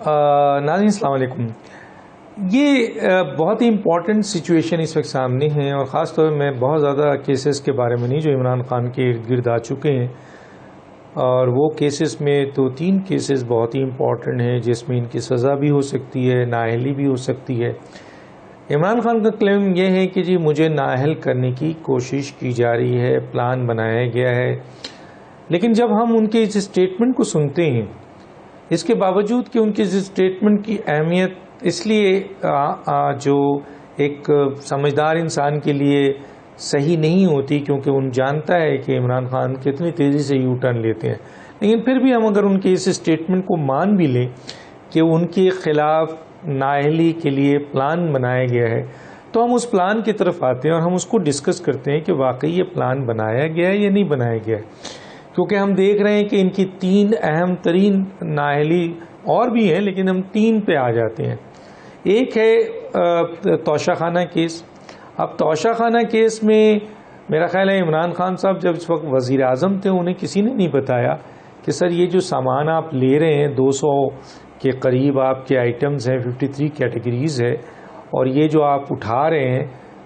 ناظرین السلام علیکم. یہ بہت ہی امپورٹنٹ سچویشن اس وقت سامنے ہیں، اور خاص طور میں بہت زیادہ کیسز کے بارے میں نہیں جو عمران خان کے ارد گرد آ چکے ہیں، اور وہ کیسز میں تو 3 کیسز بہت ہی امپورٹنٹ ہیں جس میں ان کی سزا بھی ہو سکتی ہے، نااہلی بھی ہو سکتی ہے. عمران خان کا کلیم یہ ہے کہ جی مجھے نااہل کرنے کی کوشش کی جا رہی ہے، پلان بنایا گیا ہے. لیکن جب ہم ان کے اس اسٹیٹمنٹ کو سنتے ہیں، اس کے باوجود کہ ان کی اس اسٹیٹمنٹ کی اہمیت اس لیے جو ایک سمجھدار انسان کے لیے صحیح نہیں ہوتی، کیونکہ ان جانتا ہے کہ عمران خان کتنی تیزی سے یو ٹرن لیتے ہیں، لیکن پھر بھی ہم اگر ان کے اس اسٹیٹمنٹ کو مان بھی لیں کہ ان کے خلاف نااہلی کے لیے پلان بنایا گیا ہے، تو ہم اس پلان کی طرف آتے ہیں اور ہم اس کو ڈسکس کرتے ہیں کہ واقعی یہ پلان بنایا گیا ہے یا نہیں بنایا گیا ہے. کیونکہ ہم دیکھ رہے ہیں کہ ان کی 3 اہم ترین نااہلی اور بھی ہیں، لیکن ہم 3 پہ آ جاتے ہیں. ایک ہے توشہ خانہ کیس. اب توشہ خانہ کیس میں میرا خیال ہے عمران خان صاحب جب اس وقت وزیر اعظم تھے، انہیں کسی نے نہیں بتایا کہ سر یہ جو سامان آپ لے رہے ہیں 200 کے قریب آپ کے آئٹمز ہیں، 53 کیٹیگریز ہے، اور یہ جو آپ اٹھا رہے ہیں،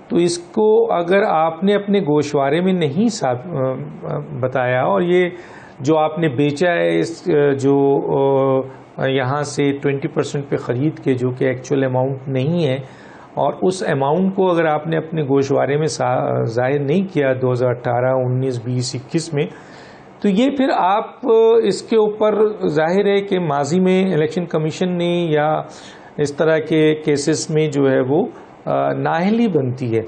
تو اس کو اگر آپ نے اپنے گوشوارے میں نہیں بتایا، اور یہ جو آپ نے بیچا ہے جو یہاں سے 20% پہ خرید کے، جو کہ ایکچوئل اماؤنٹ نہیں ہے، اور اس اماؤنٹ کو اگر آپ نے اپنے گوشوارے میں ظاہر نہیں کیا 2018، 19، 20، 21 میں، تو یہ پھر آپ اس کے اوپر ظاہر ہے کہ ماضی میں الیکشن کمیشن نے یا اس طرح کے کیسز میں جو ہے وہ نااہلی بنتی ہے.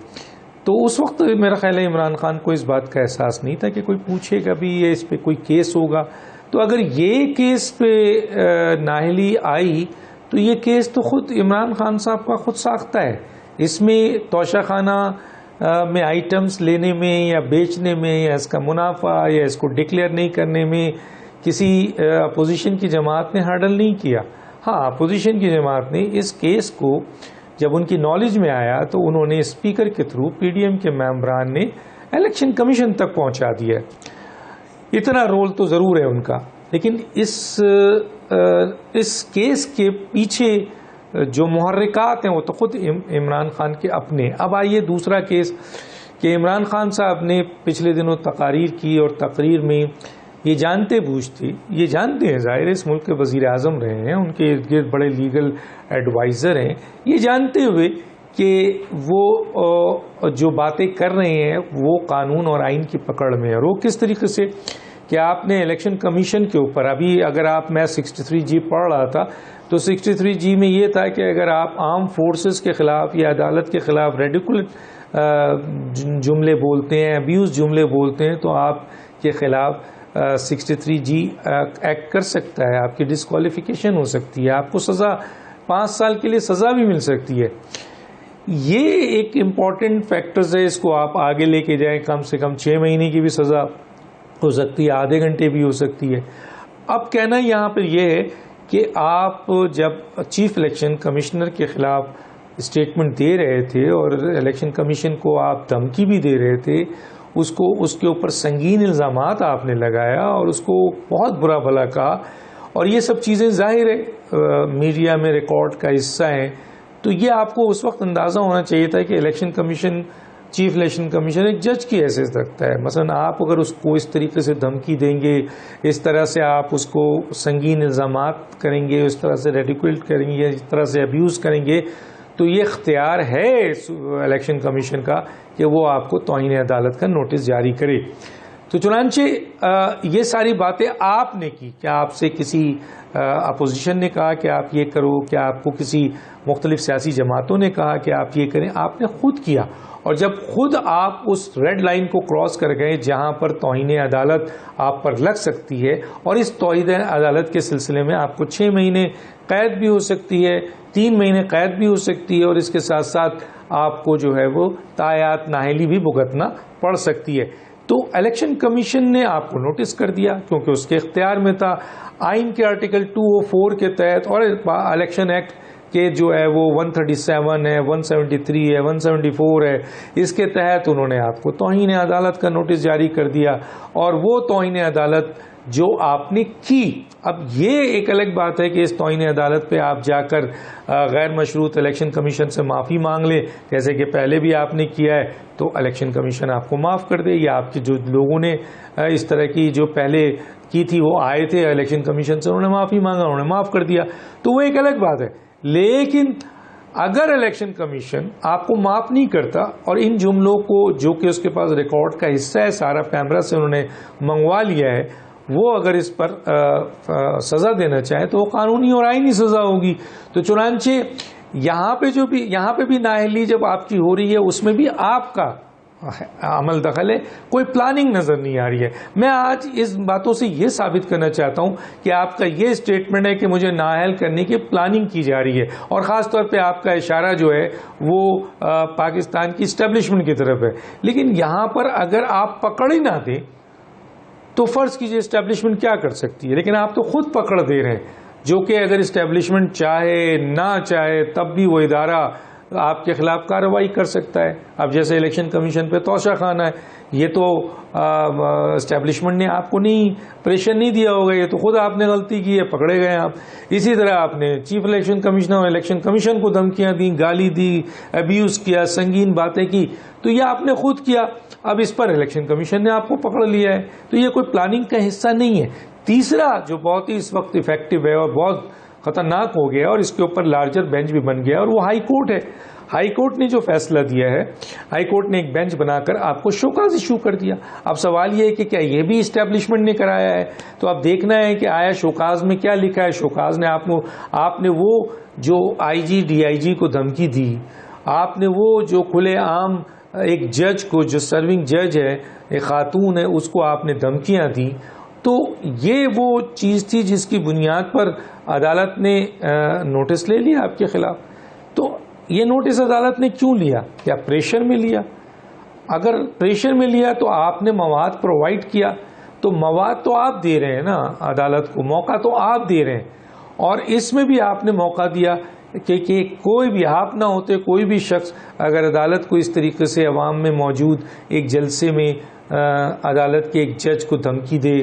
تو اس وقت میرا خیال ہے عمران خان کو اس بات کا احساس نہیں تھا کہ کوئی پوچھے گا بھی یہ اس پہ کوئی کیس ہوگا. تو اگر یہ کیس پہ نااہلی آئی تو یہ کیس تو خود عمران خان صاحب کا خود ساختہ ہے. اس میں توشہ خانہ میں آئٹمز لینے میں یا بیچنے میں یا اس کا منافع یا اس کو ڈکلیئر نہیں کرنے میں کسی اپوزیشن کی جماعت نے ہرڈل نہیں کیا. ہاں، اپوزیشن کی جماعت نے اس کیس کو جب ان کی نالج میں آیا تو انہوں نے اسپیکر کے تھرو پی ڈی ایم کے ممبران نے الیکشن کمیشن تک پہنچا دیا. اتنا رول تو ضرور ہے ان کا. لیکن اس کیس کے پیچھے جو محرکات ہیں وہ تو خود عمران خان کے اپنے. اب آئیے دوسرا کیس کہ عمران خان صاحب نے پچھلے دنوں تقاریر کی، اور تقریر میں یہ جانتے ہیں ظاہر اس ملک کے وزیر اعظم رہے ہیں، ان کے ارد گرد بڑے لیگل ایڈوائزر ہیں، یہ جانتے ہوئے کہ وہ جو باتیں کر رہے ہیں وہ قانون اور آئین کی پکڑ میں ہے. اور وہ کس طریقے سے کہ آپ نے الیکشن کمیشن کے اوپر ابھی اگر میں 63G پڑھ رہا تھا تو 63G میں یہ تھا کہ اگر آپ آرم فورسز کے خلاف یا عدالت کے خلاف ریڈیکولٹ جملے بولتے ہیں، ابیوز جملے بولتے ہیں، تو آپ کے خلاف 63G ایکٹ کر سکتا ہے، آپ کی ڈسکوالیفیکیشن ہو سکتی ہے، آپ کو سزا 5 سال کے لیے سزا بھی مل سکتی ہے. یہ ایک امپورٹنٹ فیکٹرز ہے، اس کو آپ آگے لے کے جائیں، کم سے کم 6 مہینے کی بھی سزا ہو سکتی ہے، آدھے گھنٹے بھی ہو سکتی ہے. اب کہنا یہاں پر یہ ہے کہ آپ جب چیف الیکشن کمشنر کے خلاف اسٹیٹمنٹ دے رہے تھے اور الیکشن کمیشن کو آپ دھمکی بھی دے رہے تھے، اس کے اوپر سنگین الزامات آپ نے لگایا اور اس کو بہت برا بھلا کہا، اور یہ سب چیزیں ظاہر ہے میڈیا میں ریکارڈ کا حصہ ہیں. تو یہ آپ کو اس وقت اندازہ ہونا چاہیے تھا کہ election commission, chief election commission ایک جج کی حیثیت رکھتا ہے. مثلا آپ اگر اس کو اس طریقے سے دھمکی دیں گے، اس طرح سے آپ اس کو سنگین الزامات کریں گے، اس طرح سے ریڈیکولٹ کریں گے، اس طرح سے ابیوز کریں گے، تو یہ اختیار ہے الیکشن کمیشن کا کہ وہ آپ کو توہین عدالت کا نوٹس جاری کرے. تو چنانچہ یہ ساری باتیں آپ نے کی. کیا آپ سے کسی اپوزیشن نے کہا کہ آپ یہ کرو؟ کیا آپ کو کسی مختلف سیاسی جماعتوں نے کہا کہ آپ یہ کریں؟ آپ نے خود کیا. اور جب خود آپ اس ریڈ لائن کو کراس کر گئے جہاں پر توہین عدالت آپ پر لگ سکتی ہے، اور اس توہین عدالت کے سلسلے میں آپ کو 6 مہینے قید بھی ہو سکتی ہے، 3 مہینے قید بھی ہو سکتی ہے، اور اس کے ساتھ ساتھ آپ کو جو ہے وہ تاحیات نااہلی بھی بھگتنا پڑ سکتی ہے. تو الیکشن کمیشن نے آپ کو نوٹس کر دیا کیونکہ اس کے اختیار میں تھا. آئین کے آرٹیکل 204 کے تحت اور الیکشن ایکٹ کہ جو ہے وہ 137 ہے، 173 ہے، 174 ہے، اس کے تحت انہوں نے آپ کو توہین عدالت کا نوٹس جاری کر دیا. اور وہ توہین عدالت جو آپ نے کی. اب یہ ایک الگ بات ہے کہ اس توہین عدالت پہ آپ جا کر غیر مشروط الیکشن کمیشن سے معافی مانگ لیں جیسے کہ پہلے بھی آپ نے کیا ہے, تو الیکشن کمیشن آپ کو معاف کر دے, یا آپ کے جو لوگوں نے اس طرح کی جو پہلے کی تھی وہ آئے تھے الیکشن کمیشن سے, انہوں نے معافی مانگا, انہوں نے معاف کر دیا, تو وہ ایک الگ بات ہے. لیکن اگر الیکشن کمیشن آپ کو معاف نہیں کرتا اور ان جملوں کو جو کہ اس کے پاس ریکارڈ کا حصہ ہے سارا پیمرا سے انہوں نے منگوا لیا ہے, وہ اگر اس پر سزا دینا چاہے تو وہ قانونی اور آئینی سزا ہوگی. تو چنانچہ یہاں پہ بھی نااہلی جب آپ کی ہو رہی ہے اس میں بھی آپ کا عمل دخل ہے, کوئی پلاننگ نظر نہیں آ رہی ہے. میں آج اس باتوں سے یہ ثابت کرنا چاہتا ہوں کہ آپ کا یہ اسٹیٹمنٹ ہے کہ مجھے نااہل کرنے کی پلاننگ کی جا رہی ہے, اور خاص طور پہ آپ کا اشارہ جو ہے وہ پاکستان کی اسٹیبلشمنٹ کی طرف ہے. لیکن یہاں پر اگر آپ پکڑ ہی نہ دیں تو فرض کیجئے اسٹیبلشمنٹ کیا کر سکتی ہے, لیکن آپ تو خود پکڑ دے رہے ہیں, جو کہ اگر اسٹیبلشمنٹ چاہے نہ چاہے تب بھی وہ ادارہ آپ کے خلاف کارروائی کر سکتا ہے. اب جیسے الیکشن کمیشن پہ توشہ خانہ ہے, یہ تو اسٹیبلشمنٹ نے آپ کو نہیں پریشر نہیں دیا ہوگا, یہ تو خود آپ نے غلطی کی ہے, پکڑے گئے آپ. اسی طرح آپ نے چیف الیکشن کمشنر اور الیکشن کمیشن کو دھمکیاں دیں, گالی دی, ابیوز کیا, سنگین باتیں کی, تو یہ آپ نے خود کیا. اب اس پر الیکشن کمیشن نے آپ کو پکڑ لیا ہے, تو یہ کوئی پلاننگ کا حصہ نہیں ہے. تیسرا جو بہت ہی اس وقت ایفیکٹو ہے اور بہت خطرناک ہو گیا اور اس کے اوپر لارجر بینچ بھی بن گیا, اور وہ ہائی کورٹ ہے. ہائی کورٹ نے جو فیصلہ دیا ہے, ہائی کورٹ نے ایک بینچ بنا کر آپ کو شوکاز ایشو کر دیا. اب سوال یہ ہے کہ کیا یہ بھی اسٹیبلشمنٹ نے کرایا ہے؟ تو اب دیکھنا ہے کہ آیا شوکاز میں کیا لکھا ہے. شوکاز نے آپ نے وہ جو آئی جی ڈی آئی جی کو دھمکی دی, آپ نے وہ جو کھلے عام ایک جج کو, جو سرونگ جج ہے, ایک خاتون ہے, اس کو آپ نے دھمکیاں دی, تو یہ وہ چیز تھی جس کی بنیاد پر عدالت نے نوٹس لے لیا آپ کے خلاف. تو یہ نوٹس عدالت نے کیوں لیا؟ کیا پریشر میں لیا؟ اگر پریشر میں لیا تو آپ نے مواد پرووائڈ کیا, تو مواد تو آپ دے رہے ہیں نا عدالت کو, موقع تو آپ دے رہے ہیں, اور اس میں بھی آپ نے موقع دیا کہ کوئی بھی آپ نہ ہوتے کوئی بھی شخص اگر عدالت کو اس طریقے سے عوام میں موجود ایک جلسے میں عدالت کے ایک جج کو دھمکی دے,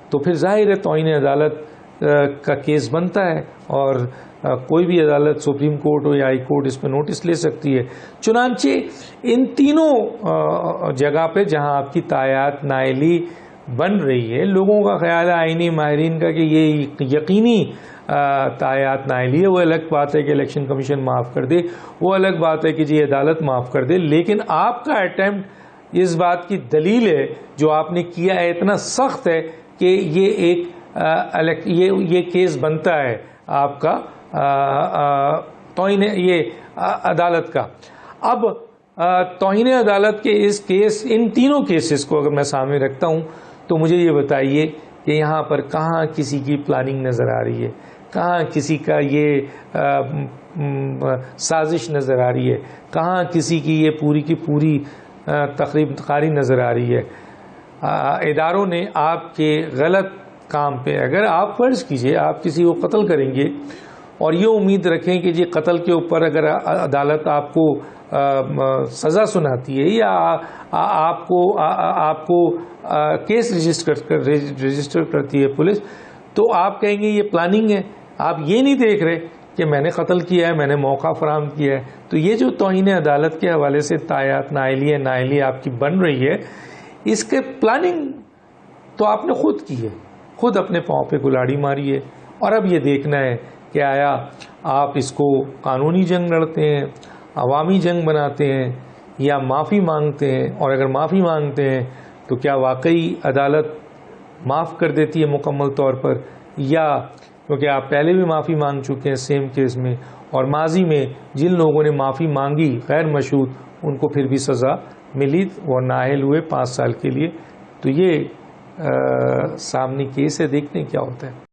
تو پھر ظاہر ہے توہین عدالت کا کیس بنتا ہے, اور کوئی بھی عدالت سپریم کورٹ ہو یا ہائی کورٹ اس پہ نوٹس لے سکتی ہے. چنانچہ ان تینوں جگہ پہ جہاں آپ کی تایات نااہلی بن رہی ہے, لوگوں کا خیال ہے آئینی ماہرین کا کہ یہ یقینی تایات نااہلی ہے. وہ الگ بات ہے کہ الیکشن کمیشن معاف کر دے, وہ الگ بات ہے کہ جی عدالت معاف کر دے, لیکن آپ کا اٹیمپٹ اس بات کی دلیل ہے جو آپ نے کیا ہے اتنا سخت ہے کہ یہ کیس بنتا ہے آپ کا توہین عدالت کا. اب توہین عدالت کے اس کیس, ان تینوں کیسز کو اگر میں سامنے رکھتا ہوں تو مجھے یہ بتائیے کہ یہاں پر کہاں کسی کی پلاننگ نظر آ رہی ہے, کہاں کسی کا یہ سازش نظر آ رہی ہے, کہاں کسی کی یہ پوری کی پوری تخریب کاری نظر آ رہی ہے. اداروں نے آپ کے غلط کام پہ, اگر آپ فرض کیجئے آپ کسی کو قتل کریں گے اور یہ امید رکھیں کہ جی قتل کے اوپر اگر عدالت آپ کو سزا سناتی ہے یا آپ کو کیس رجسٹر کرتی ہے پولیس, تو آپ کہیں گے یہ پلاننگ ہے. آپ یہ نہیں دیکھ رہے کہ میں نے قتل کیا ہے, میں نے موقع فراہم کیا ہے. تو یہ جو توہین عدالت کے حوالے سے تایات نااہلی آپ کی بن رہی ہے, اس کے پلاننگ تو آپ نے خود کی ہے, خود اپنے پاؤں پہ کلاڑی ماری ہے. اور اب یہ دیکھنا ہے کہ آیا آپ اس کو قانونی جنگ لڑتے ہیں, عوامی جنگ بناتے ہیں, یا معافی مانگتے ہیں, اور اگر معافی مانگتے ہیں تو کیا واقعی عدالت معاف کر دیتی ہے مکمل طور پر, یا کیونکہ آپ پہلے بھی معافی مانگ چکے ہیں سیم کیس میں, اور ماضی میں جن لوگوں نے معافی مانگی غیر مشروط ان کو پھر بھی سزا ملی, وہ نااہل ہوئے 5 سال کے لیے. تو یہ سامنے کیس ہے, دیکھتے ہیں کیا ہوتا ہے.